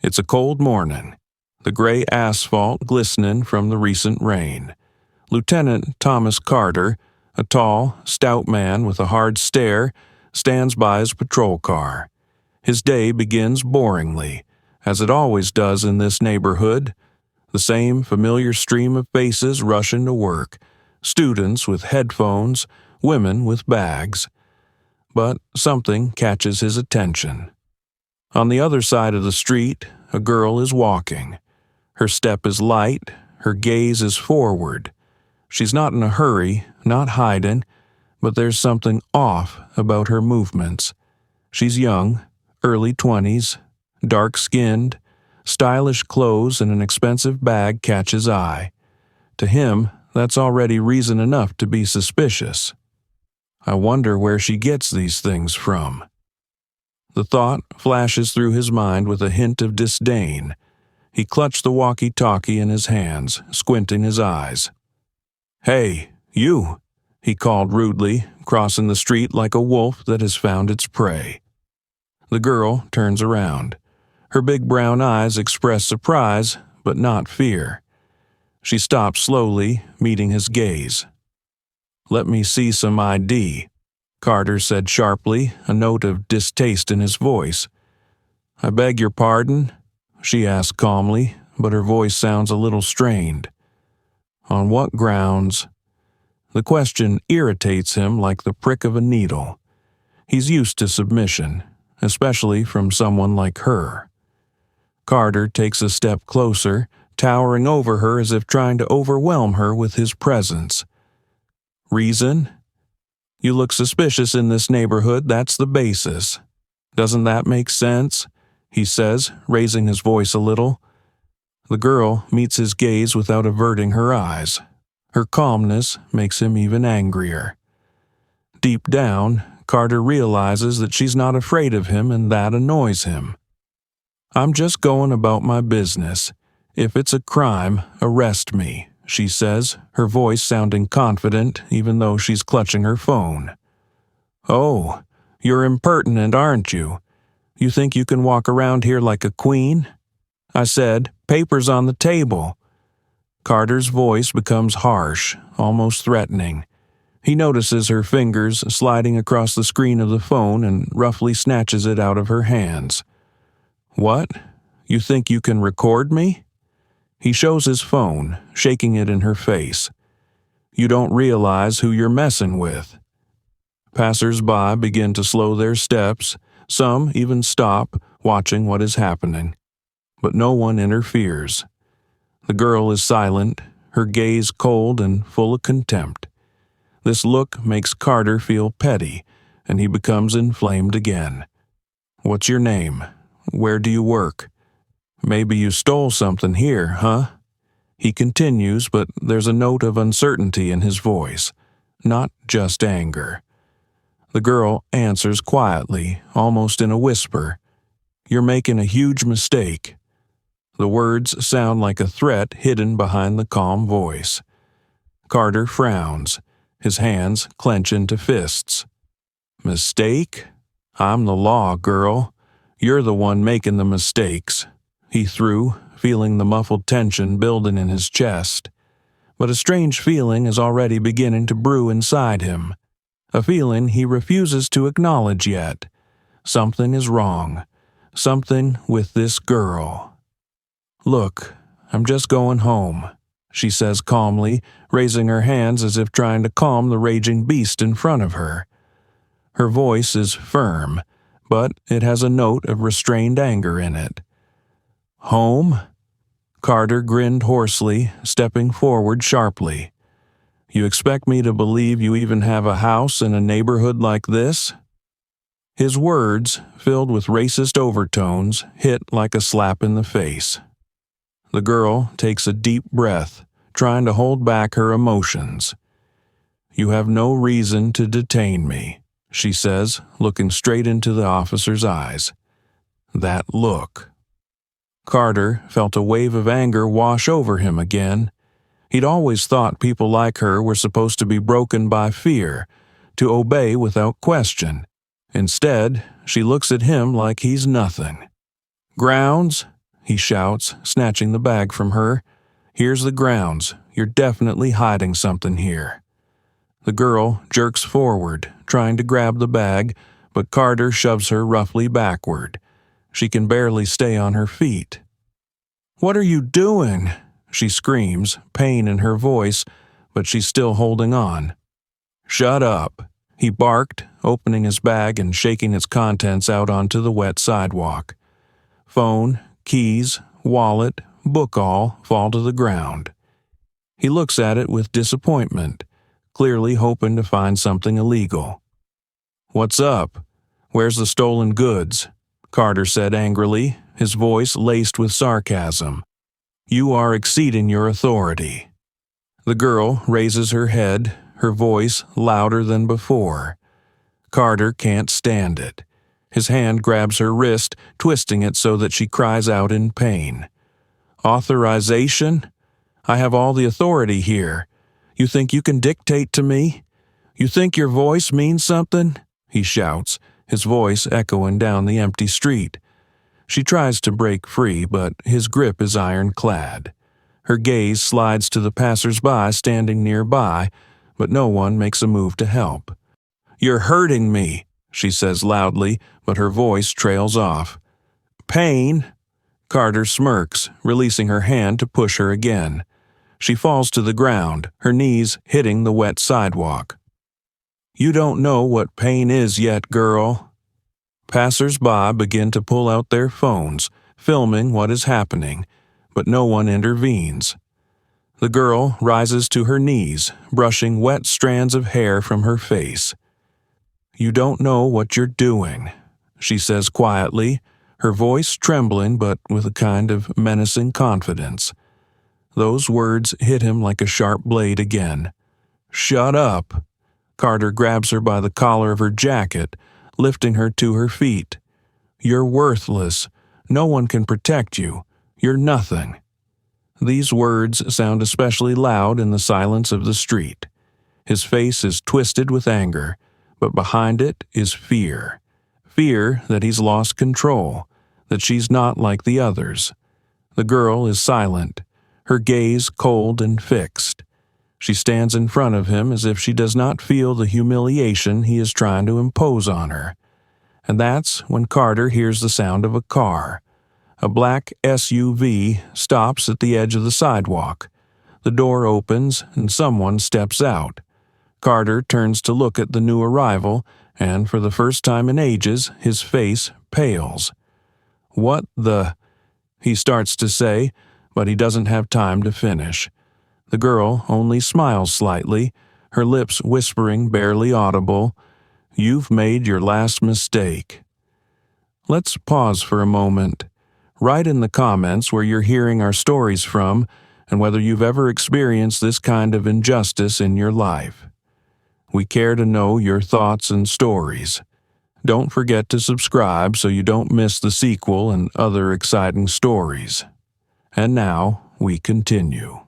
It's a cold morning, the gray asphalt glistening from the recent rain. Lieutenant Thomas Carter, a tall, stout man with a hard stare, stands by his patrol car. His day begins boringly, as it always does in this neighborhood. The same familiar stream of faces rushing to work, students with headphones, women with bags. But something catches his attention. On the other side of the street, a girl is walking. Her step is light, her gaze is forward. She's not in a hurry, not hiding, but there's something off about her movements. She's young, early 20s, dark-skinned, stylish clothes and an expensive bag catch his eye. To him, that's already reason enough to be suspicious. I wonder where she gets these things from. The thought flashes through his mind with a hint of disdain. He clutched the walkie-talkie in his hands, squinting his eyes. "Hey, you," he called rudely, crossing the street like a wolf that has found its prey. The girl turns around. Her big brown eyes express surprise, but not fear. She stops slowly, meeting his gaze. "Let me see some ID," Carter said sharply, a note of distaste in his voice. "I beg your pardon?" she asked calmly, but her voice sounds a little strained. "On what grounds?" The question irritates him like the prick of a needle. He's used to submission, especially from someone like her. Carter takes a step closer, towering over her as if trying to overwhelm her with his presence. "Reason? You look suspicious in this neighborhood, that's the basis. Doesn't that make sense?" he says, raising his voice a little. The girl meets his gaze without averting her eyes. Her calmness makes him even angrier. Deep down, Carter realizes that she's not afraid of him, and that annoys him. "I'm just going about my business. If it's a crime, arrest me," she says, her voice sounding confident even though she's clutching her phone. "Oh, you're impertinent, aren't you? You think you can walk around here like a queen? I said, papers on the table." Carter's voice becomes harsh, almost threatening. He notices her fingers sliding across the screen of the phone and roughly snatches it out of her hands. "What? You think you can record me?" He shows his phone, shaking it in her face. "You don't realize who you're messing with." Passers-by begin to slow their steps, some even stop, watching what is happening. But no one interferes. The girl is silent, her gaze cold and full of contempt. This look makes Carter feel petty, and he becomes inflamed again. "What's your name? Where do you work? Maybe you stole something here, huh?" He continues, but there's a note of uncertainty in his voice, not just anger. The girl answers quietly, almost in a whisper. "You're making a huge mistake." The words sound like a threat hidden behind the calm voice. Carter frowns. His hands clench into fists. "Mistake? I'm the law, girl. You're the one making the mistakes," he threw, feeling the muffled tension building in his chest. But a strange feeling is already beginning to brew inside him. A feeling he refuses to acknowledge yet. Something is wrong. Something with this girl. "Look, I'm just going home," she says calmly, raising her hands as if trying to calm the raging beast in front of her. Her voice is firm, but it has a note of restrained anger in it. "Home?" Carter grinned hoarsely, stepping forward sharply. "You expect me to believe you even have a house in a neighborhood like this?" His words, filled with racist overtones, hit like a slap in the face. The girl takes a deep breath, trying to hold back her emotions. "You have no reason to detain me," she says, looking straight into the officer's eyes. That look. Carter felt a wave of anger wash over him again. He'd always thought people like her were supposed to be broken by fear, to obey without question. Instead, she looks at him like he's nothing. "Grounds?" he shouts, snatching the bag from her. "Here's the grounds. You're definitely hiding something here." The girl jerks forward, trying to grab the bag, but Carter shoves her roughly backward. She can barely stay on her feet. "What are you doing?" she screams, pain in her voice, but she's still holding on. "Shut up," he barked, opening his bag and shaking its contents out onto the wet sidewalk. Phone, keys, wallet, book all fall to the ground. He looks at it with disappointment, clearly hoping to find something illegal. "What's up? Where's the stolen goods?" Carter said angrily, his voice laced with sarcasm. "You are exceeding your authority." The girl raises her head, her voice louder than before. Carter can't stand it. His hand grabs her wrist, twisting it so that she cries out in pain. "Authorization? I have all the authority here. You think you can dictate to me? You think your voice means something?" he shouts, his voice echoing down the empty street. She tries to break free, but his grip is ironclad. Her gaze slides to the passers-by standing nearby, but no one makes a move to help. "You're hurting me," she says loudly, but her voice trails off. "Pain?" Carter smirks, releasing her hand to push her again. She falls to the ground, her knees hitting the wet sidewalk. "You don't know what pain is yet, girl." Passers-by begin to pull out their phones, filming what is happening, but no one intervenes. The girl rises to her knees, brushing wet strands of hair from her face. "You don't know what you're doing," she says quietly, her voice trembling but with a kind of menacing confidence. Those words hit him like a sharp blade again. "Shut up." Carter grabs her by the collar of her jacket, lifting her to her feet. "You're worthless. No one can protect you. You're nothing." These words sound especially loud in the silence of the street. His face is twisted with anger, but behind it is fear. Fear that he's lost control, that she's not like the others. The girl is silent, her gaze cold and fixed. She stands in front of him as if she does not feel the humiliation he is trying to impose on her. And that's when Carter hears the sound of a car. A black SUV stops at the edge of the sidewalk. The door opens and someone steps out. Carter turns to look at the new arrival, and for the first time in ages, his face pales. "What the—" he starts to say, but he doesn't have time to finish. The girl only smiles slightly, her lips whispering barely audible, "You've made your last mistake." Let's pause for a moment. Write in the comments where you're hearing our stories from and whether you've ever experienced this kind of injustice in your life. We care to know your thoughts and stories. Don't forget to subscribe so you don't miss the sequel and other exciting stories. And now we continue.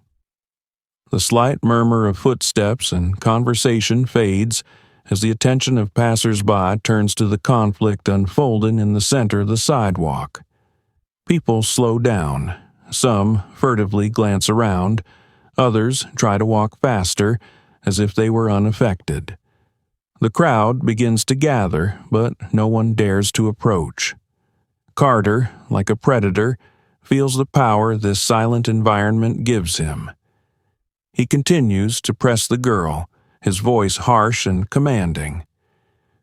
The slight murmur of footsteps and conversation fades as the attention of passers-by turns to the conflict unfolding in the center of the sidewalk. People slow down. Some furtively glance around. Others try to walk faster, as if they were unaffected. The crowd begins to gather, but no one dares to approach. Carter, like a predator, feels the power this silent environment gives him. He continues to press the girl, his voice harsh and commanding.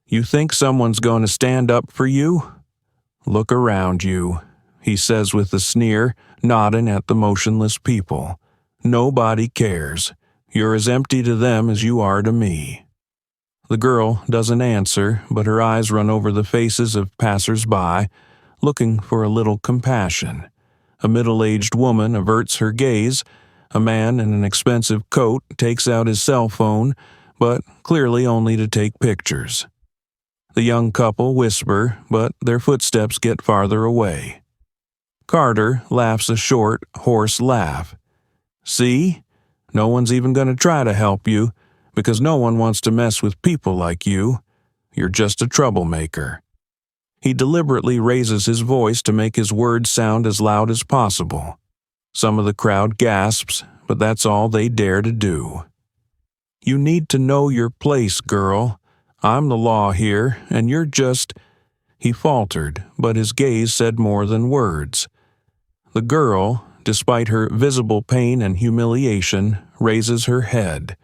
"You think someone's going to stand up for you? Look around you," he says with a sneer, nodding at the motionless people. "Nobody cares. You're as empty to them as you are to me." The girl doesn't answer, but her eyes run over the faces of passers-by, looking for a little compassion. A middle-aged woman averts her gaze. A man in an expensive coat takes out his cell phone, but clearly only to take pictures. The young couple whisper, but their footsteps get farther away. Carter laughs a short, hoarse laugh. "See? No one's even going to try to help you, because no one wants to mess with people like you. You're just a troublemaker." He deliberately raises his voice to make his words sound as loud as possible. Some of the crowd gasps, but that's all they dare to do. "You need to know your place, girl. I'm the law here, and you're just—" He faltered, but his gaze said more than words. The girl, despite her visible pain and humiliation, raises her head.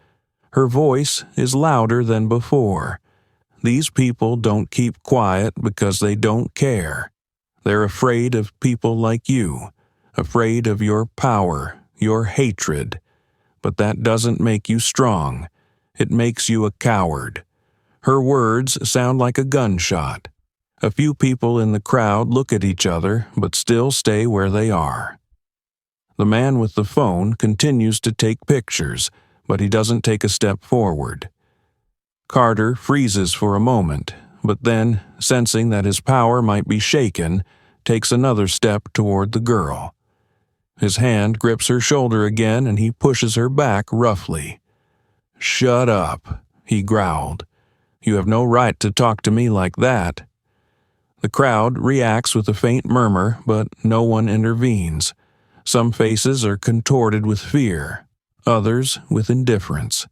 Her voice is louder than before. These people don't keep quiet because they don't care. They're afraid of people like you, afraid of your power, your hatred. But that doesn't make you strong. It makes you a coward. Her words sound like a gunshot. A few people in the crowd look at each other, but still stay where they are. The man with the phone continues to take pictures, but he doesn't take a step forward. Carter freezes for a moment, but then, sensing that his power might be shaken, takes another step toward the girl. His hand grips her shoulder again and he pushes her back roughly. "Shut up," he growled. "You have no right to talk to me like that." The crowd reacts with a faint murmur, but no one intervenes. Some faces are contorted with fear, others with indifference.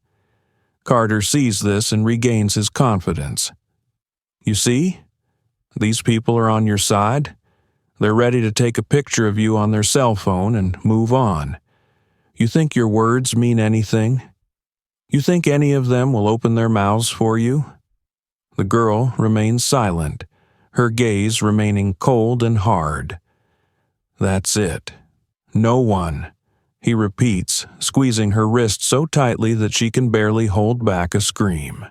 Carter sees this and regains his confidence. "You see? These people are on your side. They're ready to take a picture of you on their cell phone and move on. You think your words mean anything? You think any of them will open their mouths for you?" The girl remains silent, her gaze remaining cold and hard. "That's it. No one," he repeats, squeezing her wrist so tightly that she can barely hold back a scream.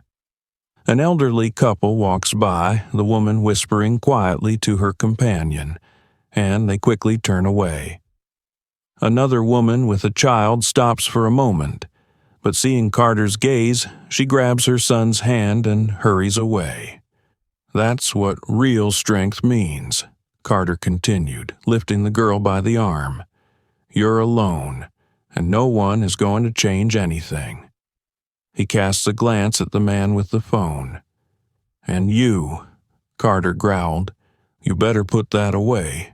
An elderly couple walks by, the woman whispering quietly to her companion, and they quickly turn away. Another woman with a child stops for a moment, but seeing Carter's gaze, she grabs her son's hand and hurries away. "That's what real strength means," Carter continued, lifting the girl by the arm. "You're alone, and no one is going to change anything." He casts a glance at the man with the phone. "And you," Carter growled, "you better put that away.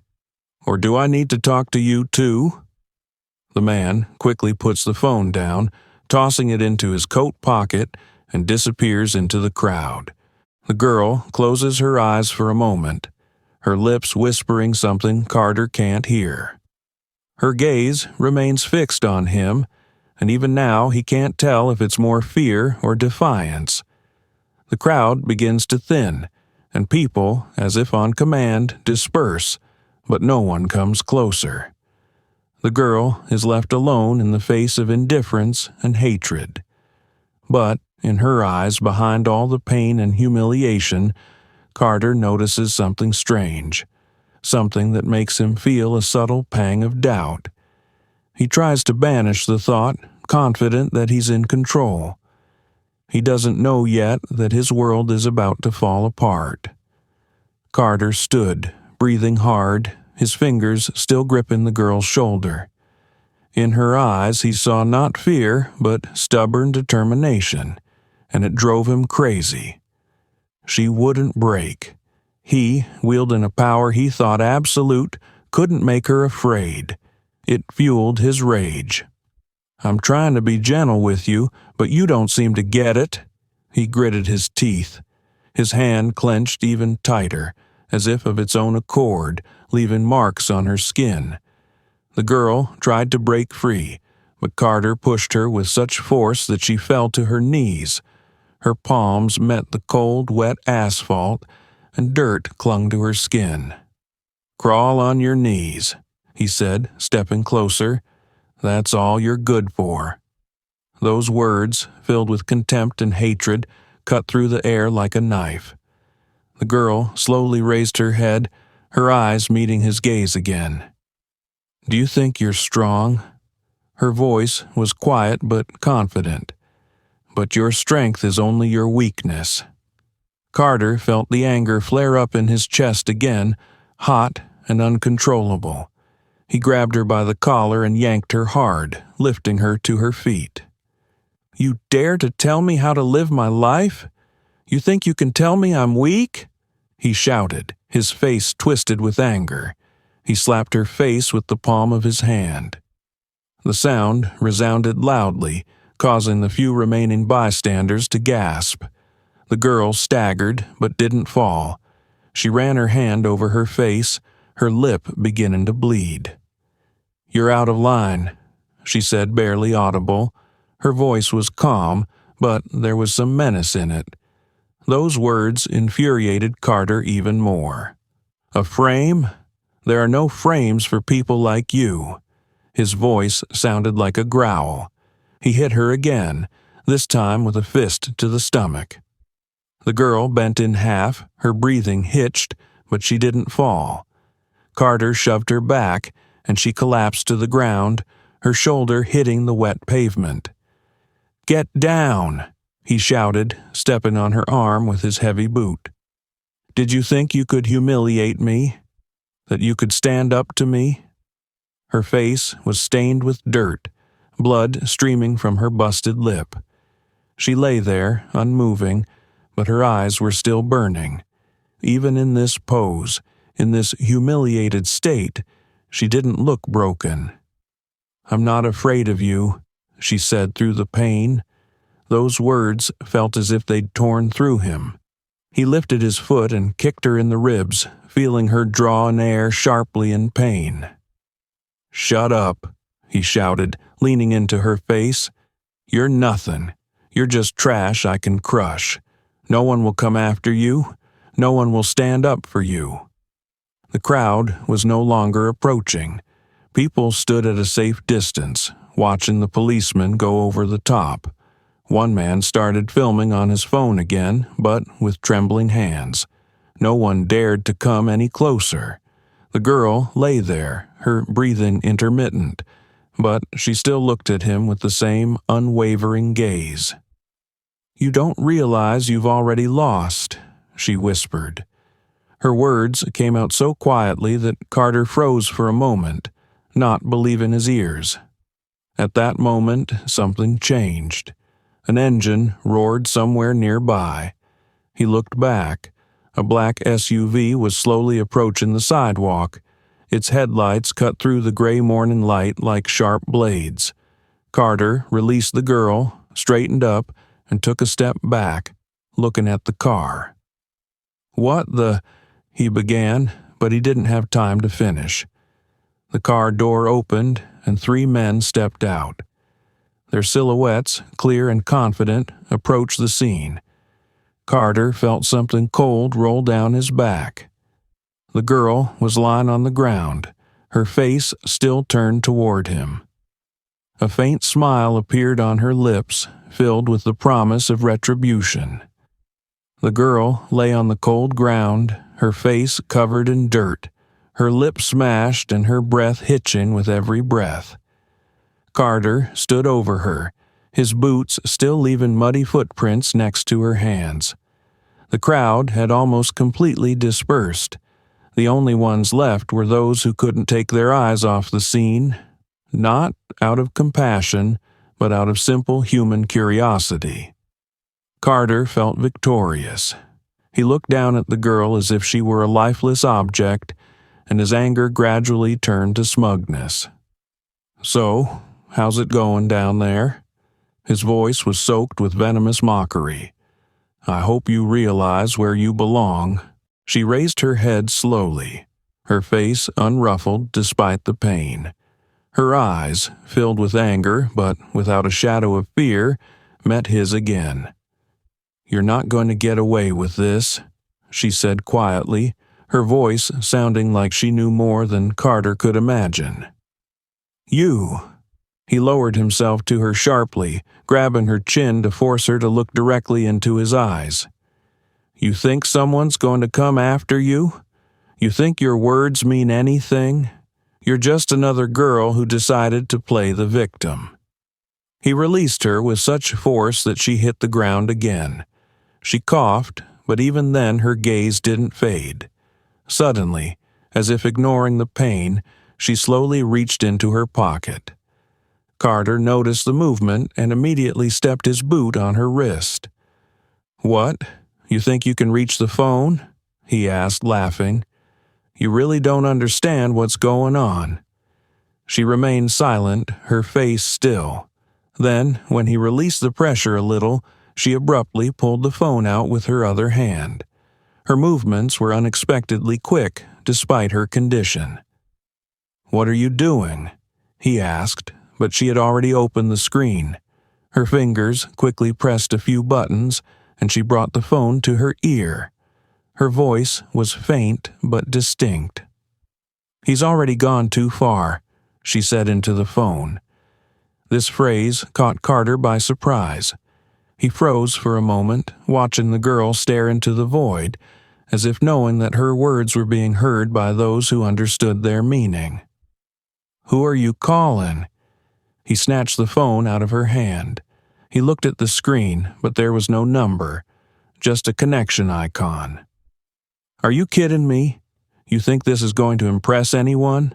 Or do I need to talk to you too?" The man quickly puts the phone down, tossing it into his coat pocket, and disappears into the crowd. The girl closes her eyes for a moment, her lips whispering something Carter can't hear. Her gaze remains fixed on him, and even now he can't tell if it's more fear or defiance. The crowd begins to thin, and people, as if on command, disperse, but no one comes closer. The girl is left alone in the face of indifference and hatred. But, in her eyes, behind all the pain and humiliation, Carter notices something strange, something that makes him feel a subtle pang of doubt. He tries to banish the thought, confident that he's in control. He doesn't know yet that his world is about to fall apart. Carter stood, breathing hard, his fingers still gripping the girl's shoulder. In her eyes he saw not fear, but stubborn determination, and it drove him crazy. She wouldn't break. He, wielding a power he thought absolute, couldn't make her afraid. It fueled his rage. "I'm trying to be gentle with you, but you don't seem to get it." He gritted his teeth. His hand clenched even tighter, as if of its own accord, leaving marks on her skin. The girl tried to break free, but Carter pushed her with such force that she fell to her knees. Her palms met the cold, wet asphalt, and dirt clung to her skin. "Crawl on your knees," he said, stepping closer. "That's all you're good for." Those words, filled with contempt and hatred, cut through the air like a knife. The girl slowly raised her head, her eyes meeting his gaze again. "Do you think you're strong?" Her voice was quiet but confident. "But your strength is only your weakness." Carter felt the anger flare up in his chest again, hot and uncontrollable. He grabbed her by the collar and yanked her hard, lifting her to her feet. "You dare to tell me how to live my life? You think you can tell me I'm weak?" he shouted, His face twisted with anger. He slapped her face with the palm of his hand. The sound resounded loudly, causing the few remaining bystanders to gasp. The girl staggered, but didn't fall. She ran her hand over her face, her lip beginning to bleed. "You're out of line," she said, barely audible. Her voice was calm, but there was some menace in it. Those words infuriated Carter even more. "A frame? There are no frames for people like you." His voice sounded like a growl. He hit her again, this time with a fist to the stomach. The girl bent in half, her breathing hitched, but she didn't fall. Carter shoved her back, and she collapsed to the ground, her shoulder hitting the wet pavement. "Get down!" he shouted, stepping on her arm with his heavy boot. "Did you think you could humiliate me? That you could stand up to me?" Her face was stained with dirt, blood streaming from her busted lip. She lay there, unmoving, but her eyes were still burning. Even in this pose, in this humiliated state, she didn't look broken. "I'm not afraid of you," she said through the pain. Those words felt as if they'd torn through him. He lifted his foot and kicked her in the ribs, feeling her draw in air sharply in pain. "Shut up," he shouted, leaning into her face. "You're nothing. You're just trash I can crush. No one will come after you. No one will stand up for you." The crowd was no longer approaching. People stood at a safe distance, watching the policeman go over the top. One man started filming on his phone again, but with trembling hands. No one dared to come any closer. The girl lay there, her breathing intermittent, but she still looked at him with the same unwavering gaze. "You don't realize you've already lost," she whispered. Her words came out so quietly that Carter froze for a moment, not believing his ears. At that moment, something changed. An engine roared somewhere nearby. He looked back. A black SUV was slowly approaching the sidewalk. Its headlights cut through the gray morning light like sharp blades. Carter released the girl, straightened up, and took a step back, looking at the car. "What the—" he began, but he didn't have time to finish. The car door opened, and 3 men stepped out. Their silhouettes, clear and confident, approached the scene. Carter felt something cold roll down his back. The girl was lying on the ground, her face still turned toward him. A faint smile appeared on her lips, filled with the promise of retribution. The girl lay on the cold ground, her face covered in dirt, her lips smashed and her breath hitching with every breath. Carter stood over her, his boots still leaving muddy footprints next to her hands. The crowd had almost completely dispersed. The only ones left were those who couldn't take their eyes off the scene, not out of compassion, but out of simple human curiosity. Carter felt victorious. He looked down at the girl as if she were a lifeless object, and his anger gradually turned to smugness. "So, how's it going down there?" His voice was soaked with venomous mockery. "I hope you realize where you belong." She raised her head slowly, her face unruffled despite the pain. Her eyes, filled with anger but without a shadow of fear, met his again. "You're not going to get away with this," she said quietly, her voice sounding like she knew more than Carter could imagine. "You!" He lowered himself to her sharply, grabbing her chin to force her to look directly into his eyes. "You think someone's going to come after you? You think your words mean anything? You're just another girl who decided to play the victim." He released her with such force that she hit the ground again. She coughed, but even then her gaze didn't fade. Suddenly, as if ignoring the pain, she slowly reached into her pocket. Carter noticed the movement and immediately stepped his boot on her wrist. "What? You think you can reach the phone?" he asked, laughing. "You really don't understand what's going on." She remained silent, her face still. Then, when he released the pressure a little, she abruptly pulled the phone out with her other hand. Her movements were unexpectedly quick, despite her condition. "What are you doing?" he asked, but she had already opened the screen. Her fingers quickly pressed a few buttons, and she brought the phone to her ear. Her voice was faint but distinct. "He's already gone too far," she said into the phone. This phrase caught Carter by surprise. He froze for a moment, watching the girl stare into the void, as if knowing that her words were being heard by those who understood their meaning. "Who are you calling?" He snatched the phone out of her hand. He looked at the screen, but there was no number, just a connection icon. "Are you kidding me? You think this is going to impress anyone?"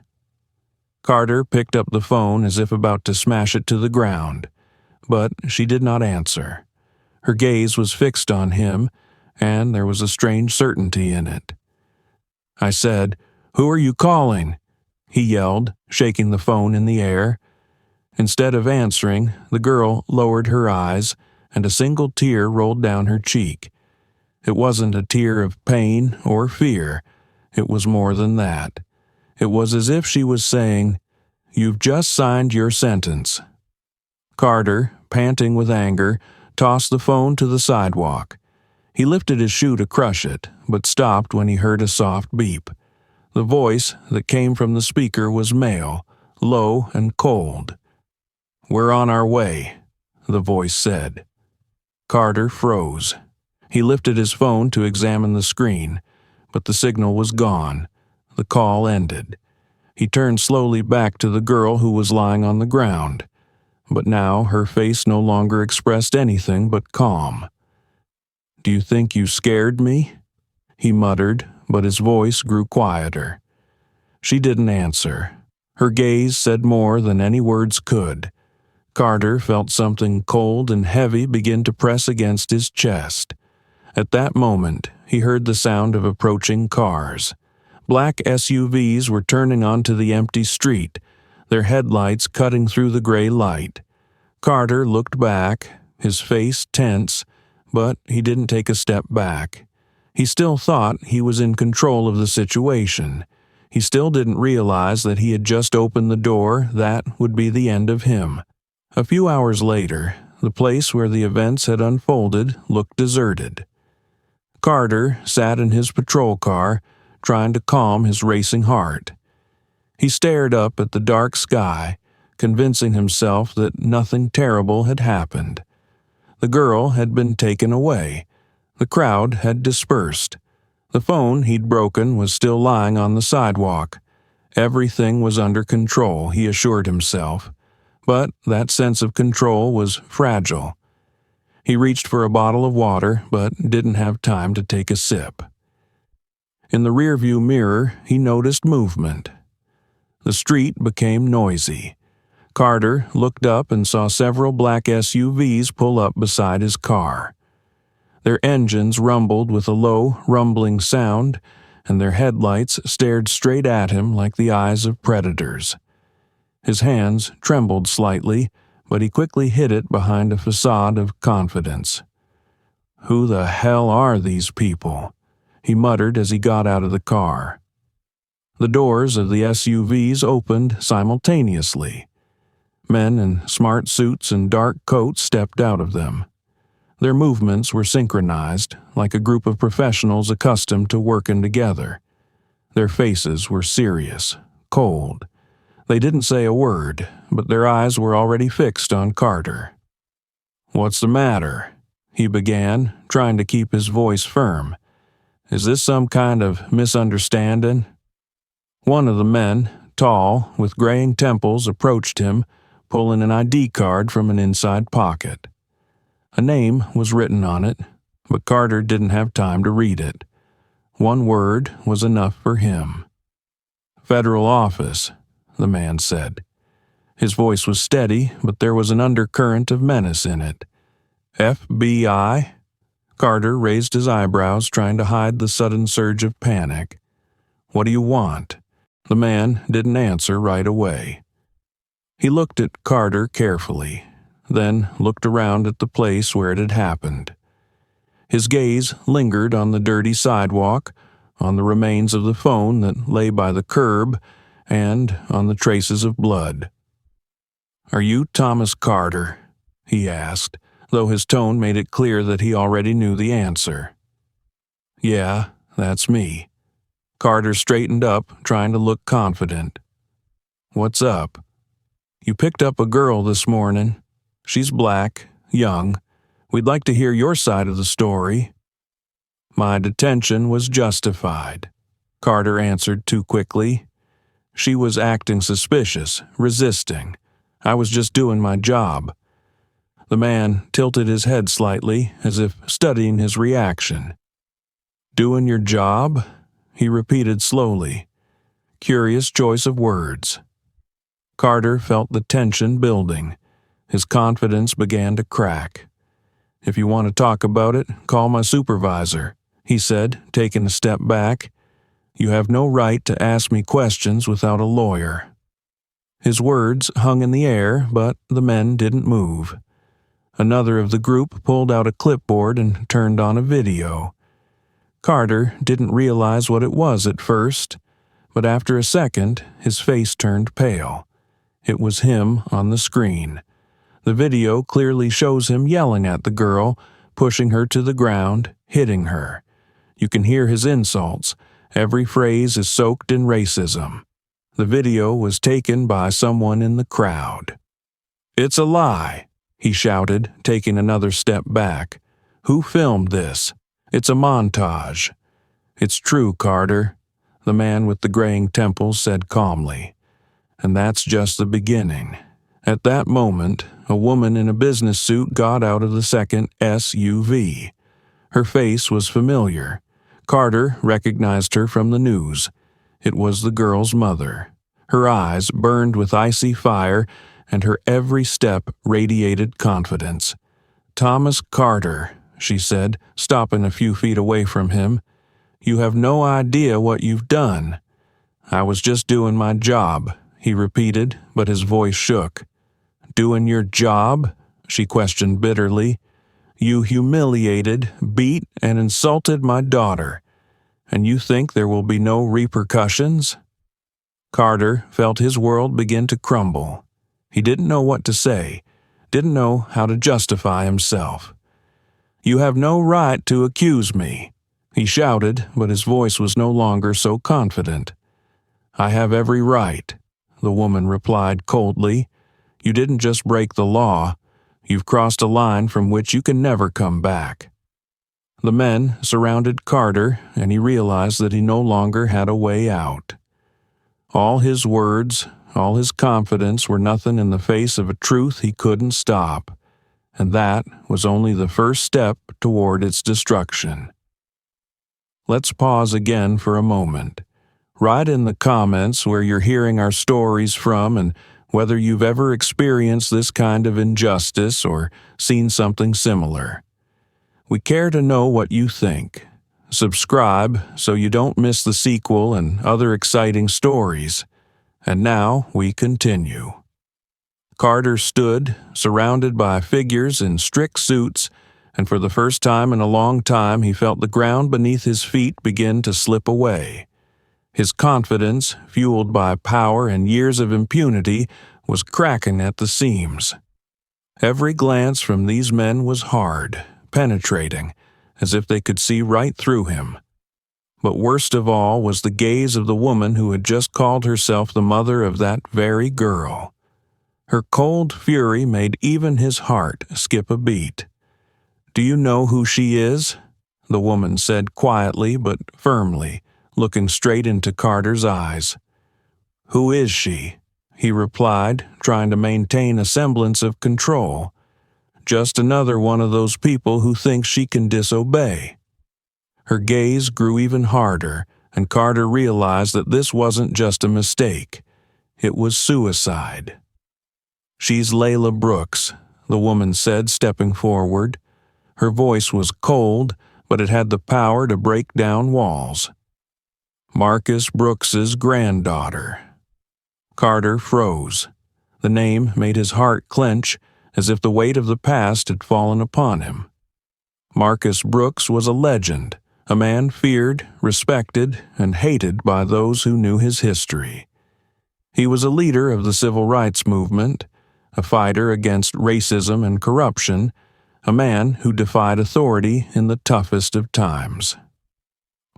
Carter picked up the phone as if about to smash it to the ground, but she did not answer. Her gaze was fixed on him, and there was a strange certainty in it. I said, "Who are you calling?" he yelled, shaking the phone in the air. Instead of answering, the girl lowered her eyes, and a single tear rolled down her cheek. It wasn't a tear of pain or fear. It was more than that. It was as if she was saying, "You've just signed your sentence." Carter, panting with anger, tossed the phone to the sidewalk. He lifted his shoe to crush it, but stopped when he heard a soft beep. The voice that came from the speaker was male, low and cold. "We're on our way," the voice said. Carter froze. He lifted his phone to examine the screen, but the signal was gone. The call ended. He turned slowly back to the girl who was lying on the ground, but now her face no longer expressed anything but calm. "Do you think you scared me?" he muttered, but his voice grew quieter. She didn't answer. Her gaze said more than any words could. Carter felt something cold and heavy begin to press against his chest. At that moment, he heard the sound of approaching cars. Black SUVs were turning onto the empty street, their headlights cutting through the gray light. Carter looked back, his face tense, but he didn't take a step back. He still thought he was in control of the situation. He still didn't realize that he had just opened the door that would be the end of him. A few hours later, the place where the events had unfolded looked deserted. Carter sat in his patrol car, trying to calm his racing heart. He stared up at the dark sky, convincing himself that nothing terrible had happened. The girl had been taken away. The crowd had dispersed. The phone he'd broken was still lying on the sidewalk. Everything was under control, he assured himself. But that sense of control was fragile. He reached for a bottle of water, but didn't have time to take a sip. In the rearview mirror, he noticed movement. The street became noisy. Carter looked up and saw several black SUVs pull up beside his car. Their engines rumbled with a low, rumbling sound, and their headlights stared straight at him like the eyes of predators. His hands trembled slightly, but he quickly hid it behind a facade of confidence. "Who the hell are these people?" he muttered as he got out of the car. The doors of the SUVs opened simultaneously. Men in smart suits and dark coats stepped out of them. Their movements were synchronized, like a group of professionals accustomed to working together. Their faces were serious, cold. They didn't say a word, but their eyes were already fixed on Carter. "What's the matter?" he began, trying to keep his voice firm. "Is this some kind of misunderstanding?" One of the men, tall, with graying temples, approached him, pulling an ID card from an inside pocket. A name was written on it, but Carter didn't have time to read it. One word was enough for him. "Federal office," the man said. His voice was steady, but there was an undercurrent of menace in it. "FBI?" Carter raised his eyebrows, trying to hide the sudden surge of panic. "What do you want?" The man didn't answer right away. He looked at Carter carefully, then looked around at the place where it had happened. His gaze lingered on the dirty sidewalk, on the remains of the phone that lay by the curb, and on the traces of blood. "Are you Thomas Carter?" he asked, though his tone made it clear that he already knew the answer. "Yeah, that's me." Carter straightened up, trying to look confident. "What's up?" "You picked up a girl this morning. She's black, young. We'd like to hear your side of the story." "My detention was justified," Carter answered too quickly. "She was acting suspicious, resisting. I was just doing my job." The man tilted his head slightly, as if studying his reaction. "Doing your job?" he repeated slowly. Curious choice of words. Carter felt the tension building. His confidence began to crack. "If you want to talk about it, call my supervisor," he said, taking a step back. "You have no right to ask me questions without a lawyer." His words hung in the air, but the men didn't move. Another of the group pulled out a clipboard and turned on a video. Carter didn't realize what it was at first, but after a second, his face turned pale. It was him on the screen. The video clearly shows him yelling at the girl, pushing her to the ground, hitting her. You can hear his insults. Every phrase is soaked in racism. The video was taken by someone in the crowd. "It's a lie," he shouted, taking another step back. "Who filmed this? It's a montage." "It's true, Carter," the man with the graying temples said calmly. "And that's just the beginning." At that moment, a woman in a business suit got out of the second SUV. Her face was familiar. Carter recognized her from the news. It was the girl's mother. Her eyes burned with icy fire, and her every step radiated confidence. "Thomas Carter," she said, stopping a few feet away from him. "You have no idea what you've done." "I was just doing my job," he repeated, but his voice shook. "Doing your job?" she questioned bitterly. "You humiliated, beat, and insulted my daughter, and you think there will be no repercussions?" Carter felt his world begin to crumble. He didn't know what to say, didn't know how to justify himself. "You have no right to accuse me," he shouted, but his voice was no longer so confident. "I have every right," the woman replied coldly. "You didn't just break the law. You've crossed a line from which you can never come back." The men surrounded Carter, and he realized that he no longer had a way out. All his words, all his confidence were nothing in the face of a truth he couldn't stop, and that was only the first step toward its destruction. Let's pause again for a moment. Write in the comments where you're hearing our stories from and whether you've ever experienced this kind of injustice or seen something similar. We care to know what you think. Subscribe so you don't miss the sequel and other exciting stories. And now we continue. Carter stood, surrounded by figures in strict suits, and for the first time in a long time he felt the ground beneath his feet begin to slip away. His confidence, fueled by power and years of impunity, was cracking at the seams. Every glance from these men was hard, penetrating, as if they could see right through him. But worst of all was the gaze of the woman who had just called herself the mother of that very girl. Her cold fury made even his heart skip a beat. "Do you know who she is?" the woman said quietly but firmly, looking straight into Carter's eyes. "Who is she?" he replied, trying to maintain a semblance of control. "Just another one of those people who thinks she can disobey." Her gaze grew even harder, and Carter realized that this wasn't just a mistake. It was suicide. "She's Layla Brooks," the woman said, stepping forward. Her voice was cold, but it had the power to break down walls. Marcus Brooks's granddaughter. Carter froze. The name made his heart clench, as if the weight of the past had fallen upon him. Marcus Brooks was a legend, a man feared, respected, and hated by those who knew his history. He was a leader of the civil rights movement, a fighter against racism and corruption, a man who defied authority in the toughest of times.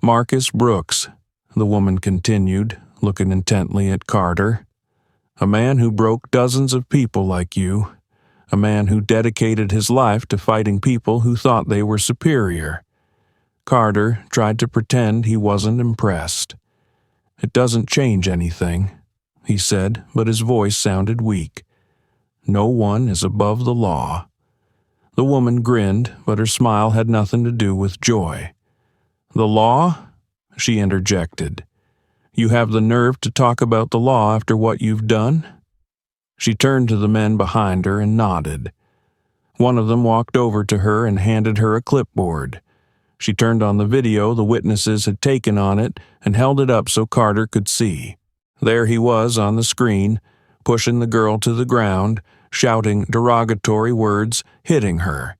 Marcus Brooks, the woman continued, looking intently at Carter. A man who broke dozens of people like you. A man who dedicated his life to fighting people who thought they were superior. Carter tried to pretend he wasn't impressed. "It doesn't change anything," he said, but his voice sounded weak. "No one is above the law." The woman grinned, but her smile had nothing to do with joy. "The law?" she interjected. "You have the nerve to talk about the law after what you've done?" She turned to the men behind her and nodded. One of them walked over to her and handed her a clipboard. She turned on the video the witnesses had taken on it and held it up so Carter could see. There he was on the screen, pushing the girl to the ground, shouting derogatory words, hitting her.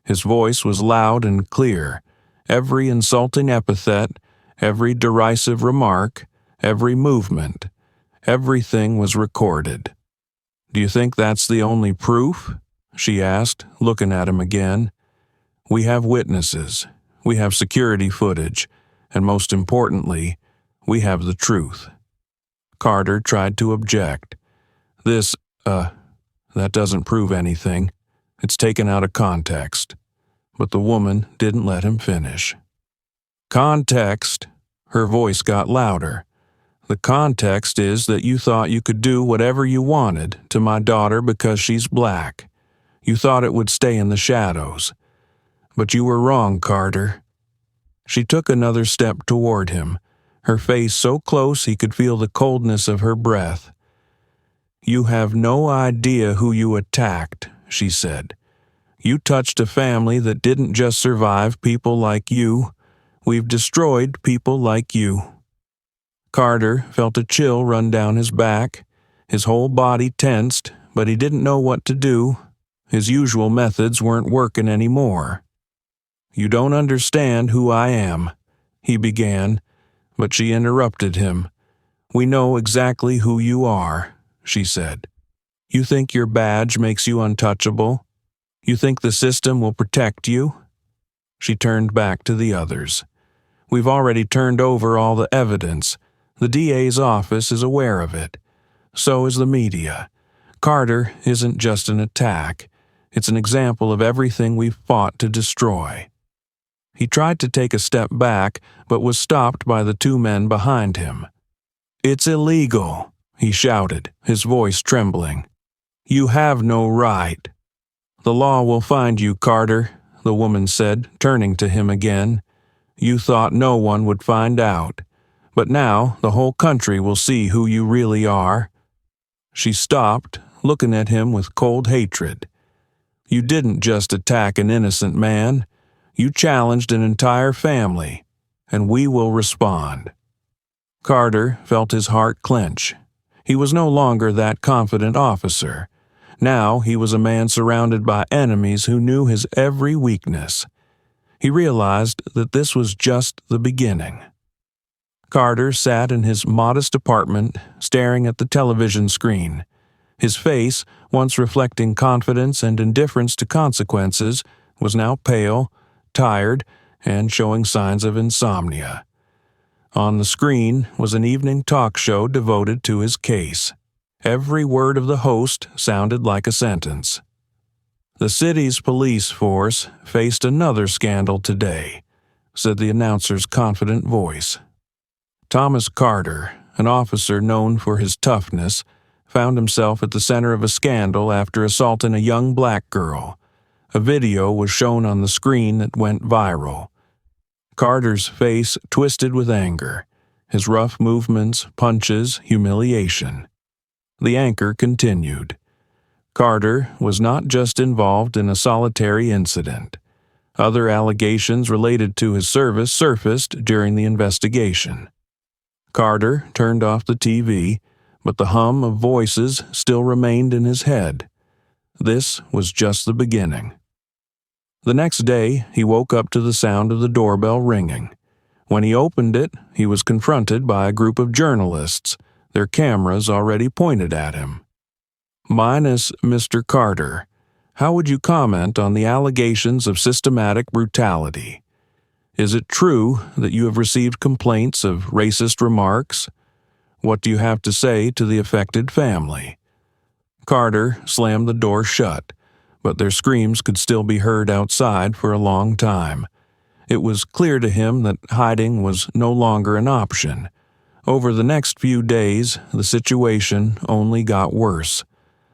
His voice was loud and clear. Every insulting epithet, every derisive remark, every movement, everything was recorded. "Do you think that's the only proof?" she asked, looking at him again. "We have witnesses, we have security footage, and most importantly, we have the truth." Carter tried to object. That doesn't prove anything. It's taken out of context." But the woman didn't let him finish. "Context?" Her voice got louder. "The context is that you thought you could do whatever you wanted to my daughter because she's black. You thought it would stay in the shadows. But you were wrong, Carter." She took another step toward him, her face so close he could feel the coldness of her breath. "You have no idea who you attacked," she said. "You touched a family that didn't just survive people like you. We've destroyed people like you." Carter felt a chill run down his back. His whole body tensed, but he didn't know what to do. His usual methods weren't working anymore. "You don't understand who I am," he began, but she interrupted him. "We know exactly who you are," she said. "You think your badge makes you untouchable? You think the system will protect you?" She turned back to the others. "We've already turned over all the evidence. The DA's office is aware of it. So is the media. Carter isn't just an attack. It's an example of everything we've fought to destroy." He tried to take a step back, but was stopped by the two men behind him. "It's illegal," he shouted, his voice trembling. "You have no right." "The law will find you, Carter," the woman said, turning to him again. "You thought no one would find out. But now the whole country will see who you really are." She stopped, looking at him with cold hatred. "You didn't just attack an innocent man. You challenged an entire family, and we will respond." Carter felt his heart clench. He was no longer that confident officer. Now he was a man surrounded by enemies who knew his every weakness. He realized that this was just the beginning. Carter sat in his modest apartment, staring at the television screen. His face, once reflecting confidence and indifference to consequences, was now pale, tired, and showing signs of insomnia. On the screen was an evening talk show devoted to his case. Every word of the host sounded like a sentence. "The city's police force faced another scandal today," said the announcer's confident voice. Thomas Carter, an officer known for his toughness, found himself at the center of a scandal after assaulting a young black girl. A video was shown on the screen that went viral. Carter's face twisted with anger, his rough movements, punches, humiliation. The anchor continued. Carter was not just involved in a solitary incident. Other allegations related to his service surfaced during the investigation. Carter turned off the TV, but the hum of voices still remained in his head. This was just the beginning. The next day, he woke up to the sound of the doorbell ringing. When he opened it, he was confronted by a group of journalists, their cameras already pointed at him. Minus Mr. Carter, how would you comment on the allegations of systematic brutality? Is it true that you have received complaints of racist remarks? What do you have to say to the affected family? Carter slammed the door shut, but their screams could still be heard outside for a long time. It was clear to him that hiding was no longer an option. Over the next few days, the situation only got worse.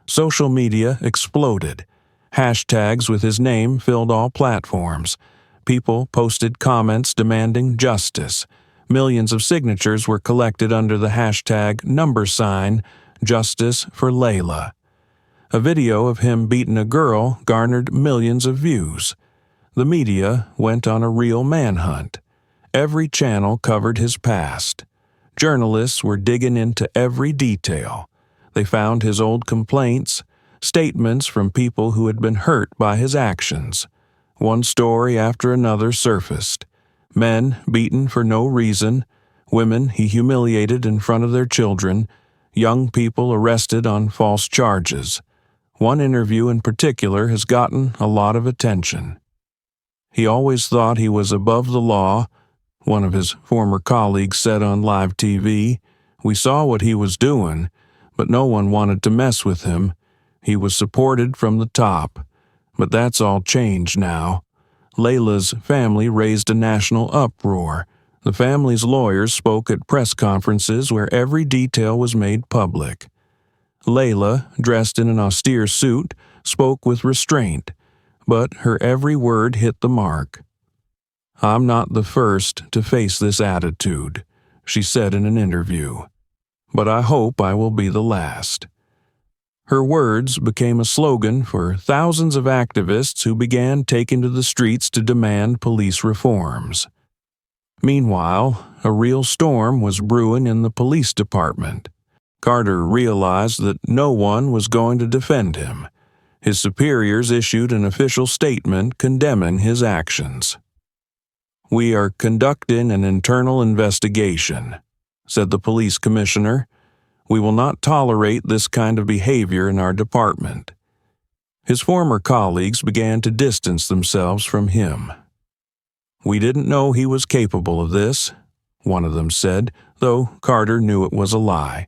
Social media exploded. Hashtags with his name filled all platforms. People posted comments demanding justice. Millions of signatures were collected under the hashtag #Justice for Layla. A video of him beating a girl garnered millions of views. The media went on a real manhunt. Every channel covered his past. Journalists were digging into every detail. They found his old complaints, statements from people who had been hurt by his actions. One story after another surfaced. Men beaten for no reason, women he humiliated in front of their children, young people arrested on false charges. One interview in particular has gotten a lot of attention. He always thought he was above the law, one of his former colleagues said on live TV. We saw what he was doing, but no one wanted to mess with him. He was supported from the top. But that's all changed now. Layla's family raised a national uproar. The family's lawyers spoke at press conferences where every detail was made public. Layla, dressed in an austere suit, spoke with restraint, but her every word hit the mark. "I'm not the first to face this attitude," she said in an interview, "but I hope I will be the last." Her words became a slogan for thousands of activists who began taking to the streets to demand police reforms. Meanwhile, a real storm was brewing in the police department. Carter realized that no one was going to defend him. His superiors issued an official statement condemning his actions. "We are conducting an internal investigation," said the police commissioner. "We will not tolerate this kind of behavior in our department." His former colleagues began to distance themselves from him. "We didn't know he was capable of this," one of them said, though Carter knew it was a lie.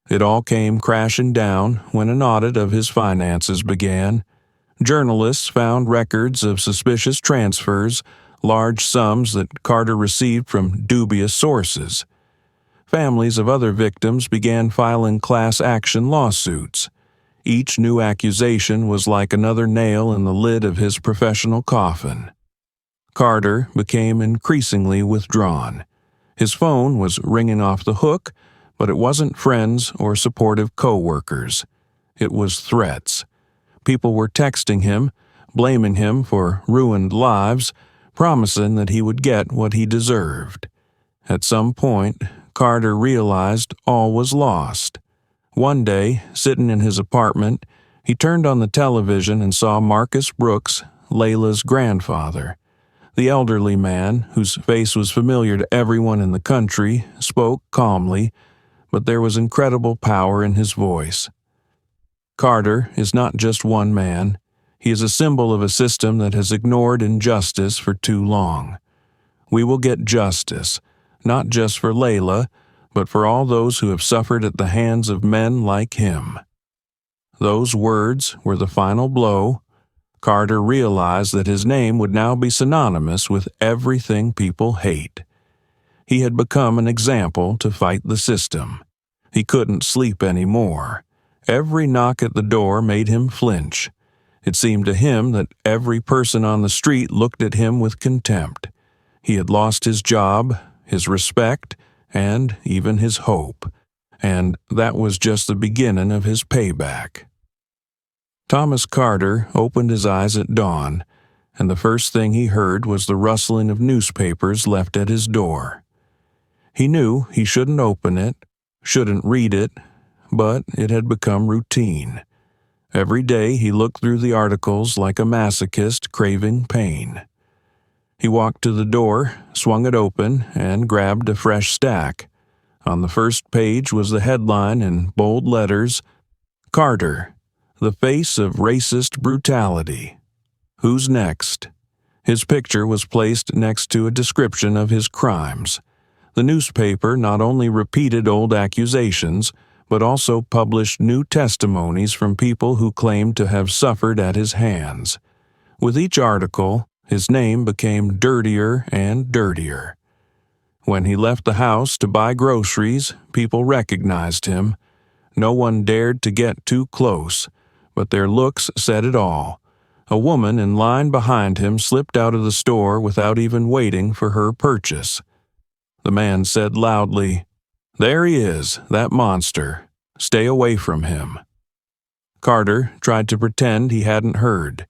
It all came crashing down when an audit of his finances began. Journalists found records of suspicious transfers, large sums that Carter received from dubious sources. Families of other victims began filing class action lawsuits. Each new accusation was like another nail in the lid of his professional coffin. Carter became increasingly withdrawn. His phone was ringing off the hook, but it wasn't friends or supportive co-workers. It was threats. People were texting him, blaming him for ruined lives, promising that he would get what he deserved. At some point, Carter realized all was lost. One day, sitting in his apartment, he turned on the television and saw Marcus Brooks, Layla's grandfather. The elderly man, whose face was familiar to everyone in the country, spoke calmly, but there was incredible power in his voice. "Carter is not just one man. He is a symbol of a system that has ignored injustice for too long. We will get justice, not just for Layla, but for all those who have suffered at the hands of men like him." Those words were the final blow. Carter realized that his name would now be synonymous with everything people hate. He had become an example to fight the system. He couldn't sleep anymore. Every knock at the door made him flinch. It seemed to him that every person on the street looked at him with contempt. He had lost his job, his respect, and even his hope. And that was just the beginning of his payback. Thomas Carter opened his eyes at dawn. and the first thing he heard was the rustling of newspapers left at his door. He knew he shouldn't open it, shouldn't read it, but it had become routine. Every day he looked through the articles like a masochist craving pain. He walked to the door, swung it open, and grabbed a fresh stack. On the first page was the headline in bold letters, "Carter, the face of racist brutality. Who's next?" His picture was placed next to a description of his crimes. The newspaper not only repeated old accusations, but also published new testimonies from people who claimed to have suffered at his hands. With each article, his name became dirtier and dirtier. When he left the house to buy groceries, people recognized him. No one dared to get too close, but their looks said it all. A woman in line behind him slipped out of the store without even waiting for her purchase. The man said loudly, "There he is, that monster. Stay away from him." Carter tried to pretend he hadn't heard.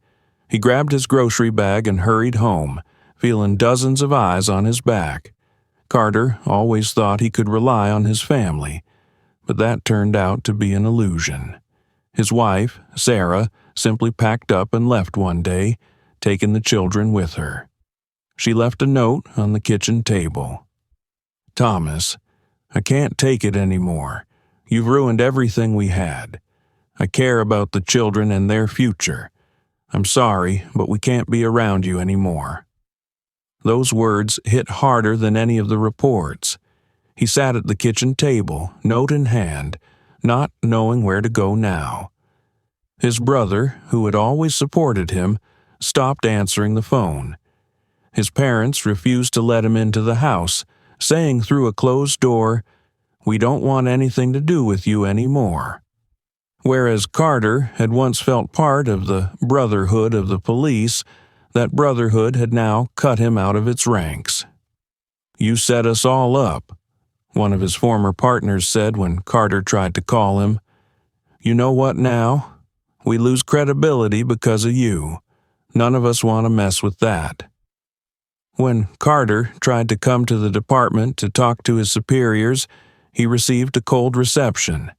He grabbed his grocery bag and hurried home, feeling dozens of eyes on his back. Carter always thought he could rely on his family, but that turned out to be an illusion. His wife, Sarah, simply packed up and left one day, taking the children with her. She left a note on the kitchen table. "Thomas, I can't take it anymore. You've ruined everything we had. I care about the children and their future. I'm sorry, but we can't be around you anymore." Those words hit harder than any of the reports. He sat at the kitchen table, note in hand, not knowing where to go now. His brother, who had always supported him, stopped answering the phone. His parents refused to let him into the house, saying through a closed door, "We don't want anything to do with you anymore." Whereas Carter had once felt part of the brotherhood of the police, that brotherhood had now cut him out of its ranks. "You set us all up," one of his former partners said when Carter tried to call him. "You know what now? We lose credibility because of you. None of us want to mess with that." When Carter tried to come to the department to talk to his superiors, he received a cold reception.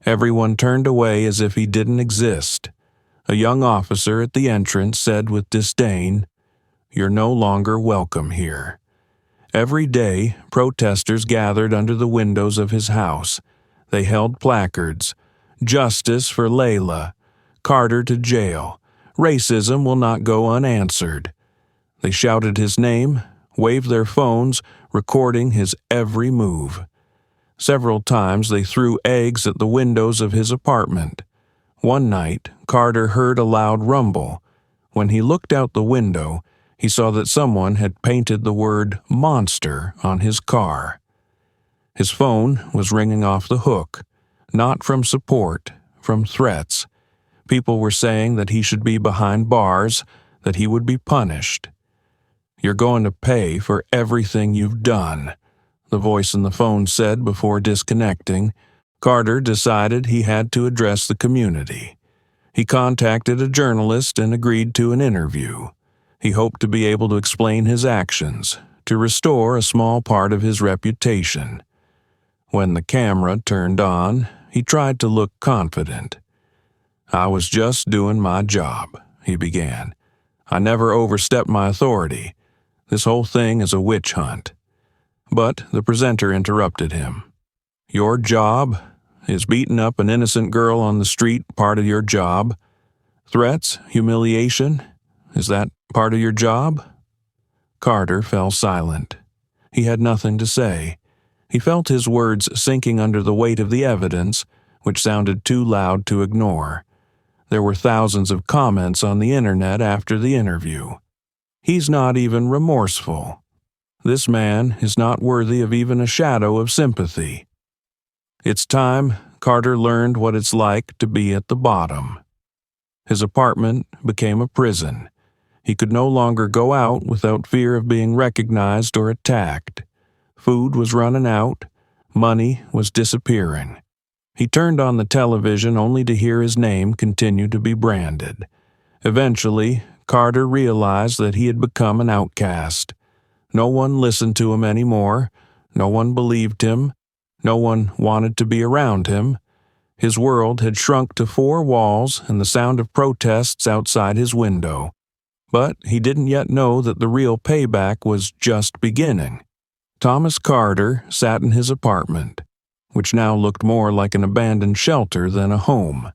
Everyone turned away as if he didn't exist. A young officer at the entrance said with disdain, "You're no longer welcome here." Every day, protesters gathered under the windows of his house. They held placards, "Justice for Layla," "Carter to jail," "Racism will not go unanswered." They shouted his name, waved their phones, recording his every move. Several times they threw eggs at the windows of his apartment. One night, Carter heard a loud rumble. When he looked out the window, he saw that someone had painted the word "monster" on his car. His phone was ringing off the hook, not from support, from threats. People were saying that he should be behind bars, that he would be punished. "You're going to pay for everything you've done," the voice in the phone said before disconnecting. Carter decided he had to address the community. He contacted a journalist and agreed to an interview. He hoped to be able to explain his actions, to restore a small part of his reputation. When the camera turned on, he tried to look confident. "I was just doing my job," he began. "I never overstepped my authority. This whole thing is a witch hunt." But the presenter interrupted him. "Your job? Is beating up an innocent girl on the street part of your job? Threats, humiliation? Is that part of your job?" Carter fell silent. He had nothing to say. He felt his words sinking under the weight of the evidence, which sounded too loud to ignore. There were thousands of comments on the internet after the interview. "He's not even remorseful. This man is not worthy of even a shadow of sympathy." It's time Carter learned what it's like to be at the bottom. His apartment became a prison. He could no longer go out without fear of being recognized or attacked. Food was running out. Money was disappearing. He turned on the television only to hear his name continue to be branded. Eventually, Carter realized that he had become an outcast. No one listened to him anymore. No one believed him. No one wanted to be around him. His world had shrunk to 4 walls and the sound of protests outside his window. But he didn't yet know that the real payback was just beginning. Thomas Carter sat in his apartment, which now looked more like an abandoned shelter than a home.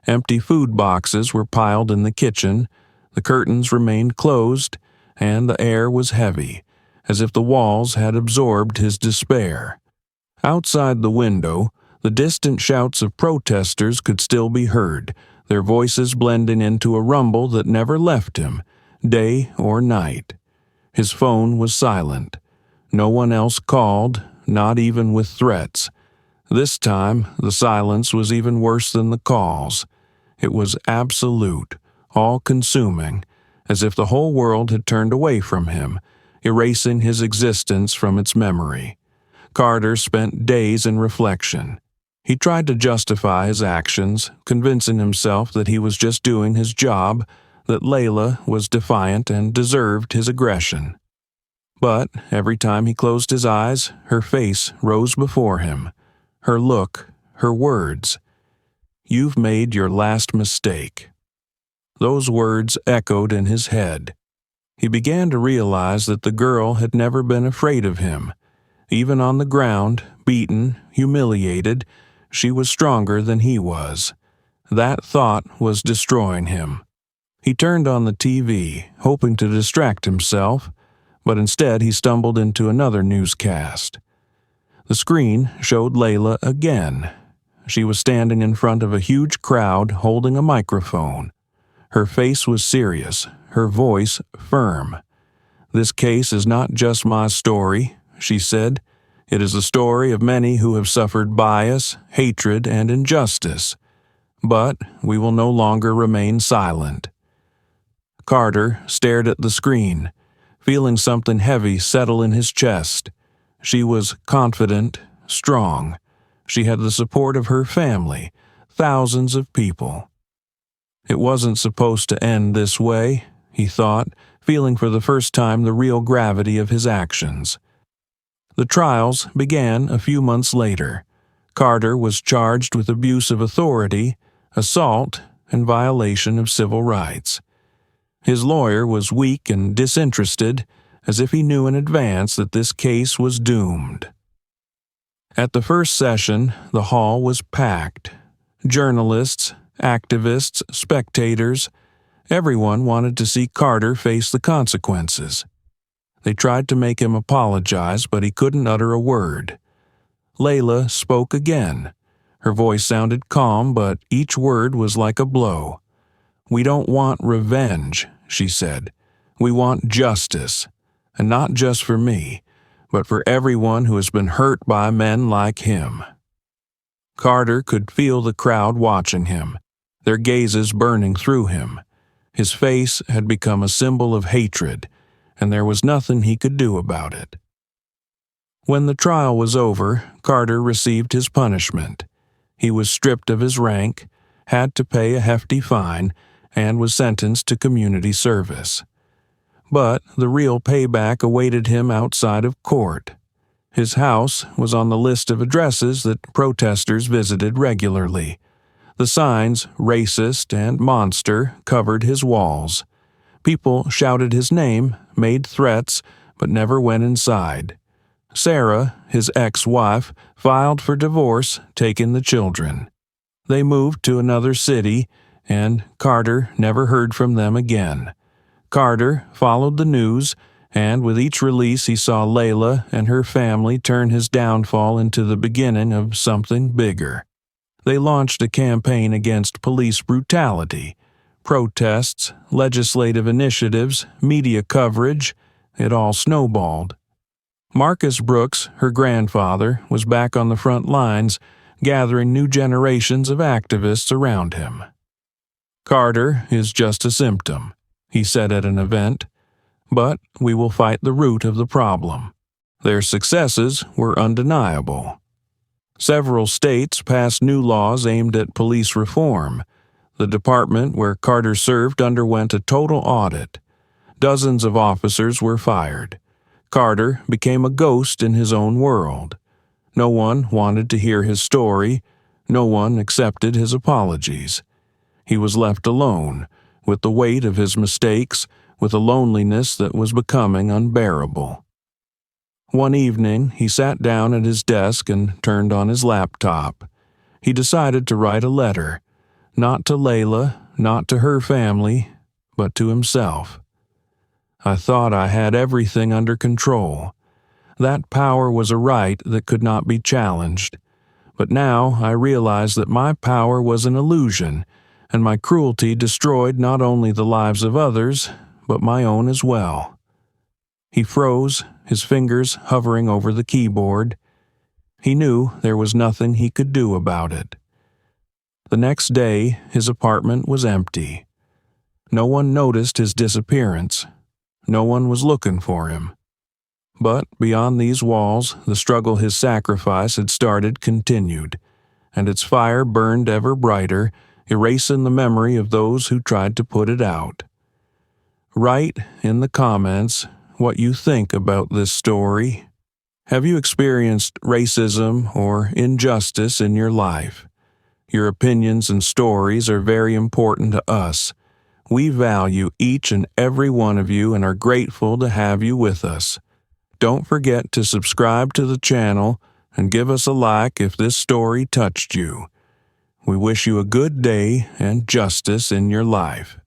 Empty food boxes were piled in the kitchen, the curtains remained closed, and the air was heavy, as if the walls had absorbed his despair. Outside the window, the distant shouts of protesters could still be heard, their voices blending into a rumble that never left him, day or night. His phone was silent. No one else called, not even with threats. This time, the silence was even worse than the calls. It was absolute, all-consuming, as if the whole world had turned away from him, erasing his existence from its memory. Carter spent days in reflection. He tried to justify his actions, convincing himself that he was just doing his job, that Layla was defiant and deserved his aggression. But every time he closed his eyes, her face rose before him. Her look, her words. "You've made your last mistake." Those words echoed in his head. He began to realize that the girl had never been afraid of him. Even on the ground, beaten, humiliated, she was stronger than he was. That thought was destroying him. He turned on the TV, hoping to distract himself, but instead he stumbled into another newscast. The screen showed Layla again. She was standing in front of a huge crowd holding a microphone. Her face was serious, her voice firm. "This case is not just my story," she said. "It is the story of many who have suffered bias, hatred, and injustice. But we will no longer remain silent." Carter stared at the screen, feeling something heavy settle in his chest. She was confident, strong. She had the support of her family, thousands of people. It wasn't supposed to end this way, he thought, feeling for the first time the real gravity of his actions. The trials began a few months later. Carter was charged with abuse of authority, assault, and violation of civil rights. His lawyer was weak and disinterested, as if he knew in advance that this case was doomed. At the first session, the hall was packed. Journalists, activists, spectators, everyone wanted to see Carter face the consequences. They tried to make him apologize, but he couldn't utter a word. Layla spoke again. Her voice sounded calm, but each word was like a blow. "We don't want revenge," she said. "We want justice, and not just for me, but for everyone who has been hurt by men like him." Carter could feel the crowd watching him, their gazes burning through him. His face had become a symbol of hatred, and there was nothing he could do about it. When the trial was over, Carter received his punishment. He was stripped of his rank, had to pay a hefty fine, and was sentenced to community service. But the real payback awaited him outside of court. His house was on the list of addresses that protesters visited regularly. The signs, "racist" and "monster," covered his walls. People shouted his name, made threats, but never went inside. Sarah, his ex-wife, filed for divorce, taking the children. They moved to another city, and Carter never heard from them again. Carter followed the news, and with each release he saw Layla and her family turn his downfall into the beginning of something bigger. They launched a campaign against police brutality. Protests, legislative initiatives, media coverage, it all snowballed. Marcus Brooks, her grandfather, was back on the front lines, gathering new generations of activists around him. "Carter is just a symptom," he said at an event, "but we will fight the root of the problem." Their successes were undeniable. Several states passed new laws aimed at police reform. The department where Carter served underwent a total audit. Dozens of officers were fired. Carter became a ghost in his own world. No one wanted to hear his story. No one accepted his apologies. He was left alone, with the weight of his mistakes, with a loneliness that was becoming unbearable. One evening, he sat down at his desk and turned on his laptop. He decided to write a letter, not to Layla, not to her family, but to himself. I thought I had everything under control. That power was a right that could not be challenged. But now I realized that my power was an illusion, and my cruelty destroyed not only the lives of others, but my own as well. He froze, his fingers hovering over the keyboard. He knew there was nothing he could do about it. The next day, his apartment was empty. No one noticed his disappearance. No one was looking for him. But beyond these walls, the struggle his sacrifice had started continued, and its fire burned ever brighter, erasing the memory of those who tried to put it out. Write in the comments what you think about this story. Have you experienced racism or injustice in your life? Your opinions and stories are very important to us. We value each and every one of you and are grateful to have you with us. Don't forget to subscribe to the channel and give us a like if this story touched you. We wish you a good day and justice in your life.